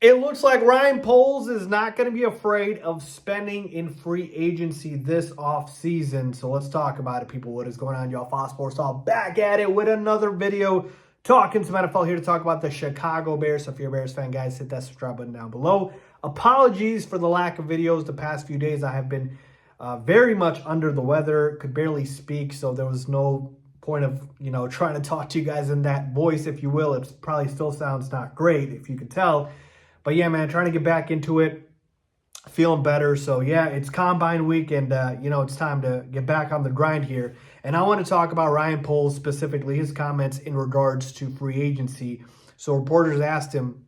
It looks like Ryan Poles is not going to be afraid of spending in free agency this offseason. So let's talk about it, people. What is going on, y'all? Fox Sports all back at it with another video talking some NFL here to talk about the Chicago Bears. So if you're a Bears fan, guys, hit that subscribe button down below. Apologies for the lack of videos the past few days. I have been very much under the weather, could barely speak, so there was no point of, trying to talk to you guys in that voice, if you will. It probably still sounds not great, if you could tell. But yeah, man, trying to get back into it, feeling better. So yeah, it's combine week, and it's time to get back on the grind here. And I want to talk about Ryan Poles, specifically his comments in regards to free agency. So reporters asked him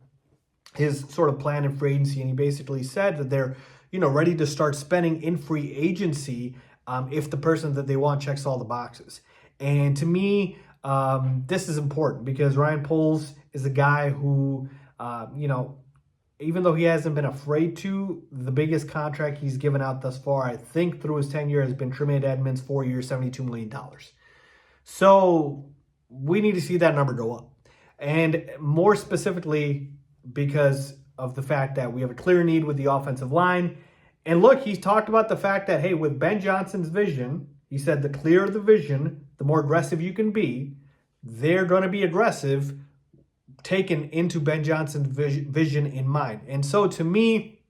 his sort of plan in free agency, and he basically said that they're ready to start spending in free agency if the person that they want checks all the boxes. And to me, this is important because Ryan Poles is a guy who, even though he hasn't been afraid to, the biggest contract he's given out thus far, I think, through his tenure has been Tremaine Edmunds, 4 years, $72 million. So we need to see that number go up. And more specifically, because of the fact that we have a clear need with the offensive line. And look, he's talked about the fact that, hey, with Ben Johnson's vision, he said the clearer the vision, the more aggressive you can be. They're going to be aggressive, taken into Ben Johnson's vision in mind. And so to me,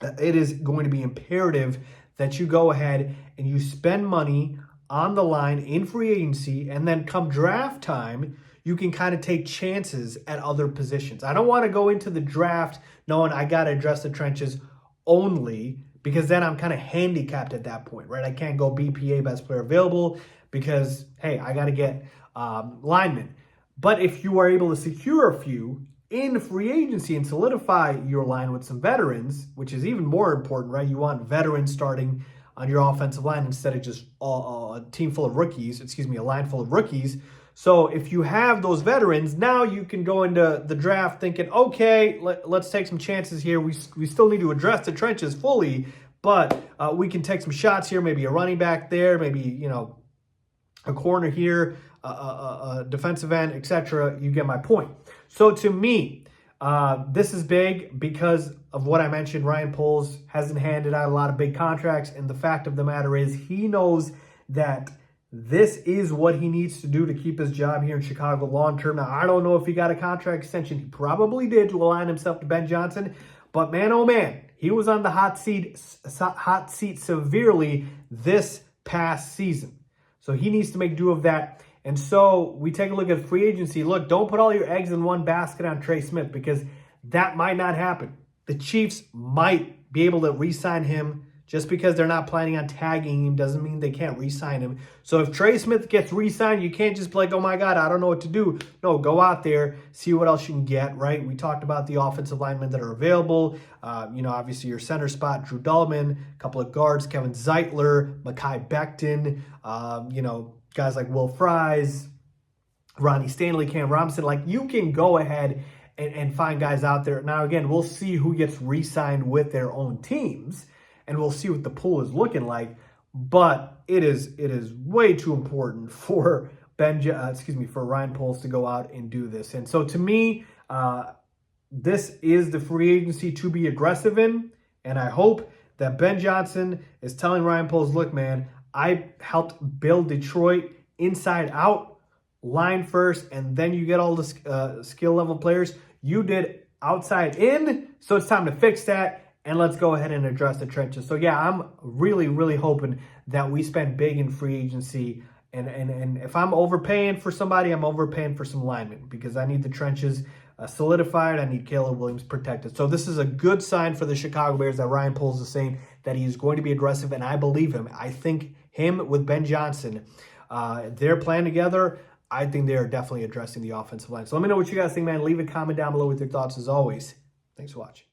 it is going to be imperative that you go ahead and you spend money on the line in free agency, and then come draft time, you can kind of take chances at other positions. I don't want to go into the draft knowing I got to address the trenches only, because then I'm kind of handicapped at that point, right? I can't go BPA, best player available, because, hey, I got to get linemen. But if you are able to secure a few in free agency and solidify your line with some veterans, which is even more important, right? You want veterans starting on your offensive line instead of just a team full of rookies, a line full of rookies. So if you have those veterans, now you can go into the draft thinking, okay, let's take some chances here. We still need to address the trenches fully, but we can take some shots here, maybe a running back there, maybe, a corner here, a defensive end, etc. You get my point. So to me, this is big because of what I mentioned. Ryan Poles hasn't handed out a lot of big contracts, and the fact of the matter is he knows that this is what he needs to do to keep his job here in Chicago long term. Now, I don't know if he got a contract extension. He probably did to align himself to Ben Johnson, but man, oh man, he was on the hot seat severely this past season. So he needs to make do of that. And so we take a look at free agency. Look, don't put all your eggs in one basket on Trey Smith, because that might not happen. The Chiefs might be able to re-sign him. Just because they're not planning on tagging him doesn't mean they can't re-sign him. So if Trey Smith gets re-signed, you can't just be like, oh my God, I don't know what to do. No, go out there, see what else you can get, right? We talked about the offensive linemen that are available. Obviously your center spot, Drew Dahlman, a couple of guards, Kevin Zeitler, Mekhi Becton, guys like Will Fries, Ronnie Stanley, Cam Robinson. Like, you can go ahead and find guys out there. Now, again, we'll see who gets re-signed with their own teams, and we'll see what the pool is looking like. But it is way too important for for Ryan Poles to go out and do this. And so to me, this is the free agency to be aggressive in. And I hope that Ben Johnson is telling Ryan Poles, look, man, I helped build Detroit inside out, line first, and then you get all the skill level players. You did outside in, so it's time to fix that. And let's go ahead and address the trenches. So yeah, I'm really, really hoping that we spend big in free agency. And if I'm overpaying for somebody, I'm overpaying for some linemen, because I need the trenches solidified. I need Caleb Williams protected. So this is a good sign for the Chicago Bears that Ryan Poles is saying that he is going to be aggressive, and I believe him. I think him with Ben Johnson, they're playing together. I think they are definitely addressing the offensive line. So let me know what you guys think, man. Leave a comment down below with your thoughts as always. Thanks for watching.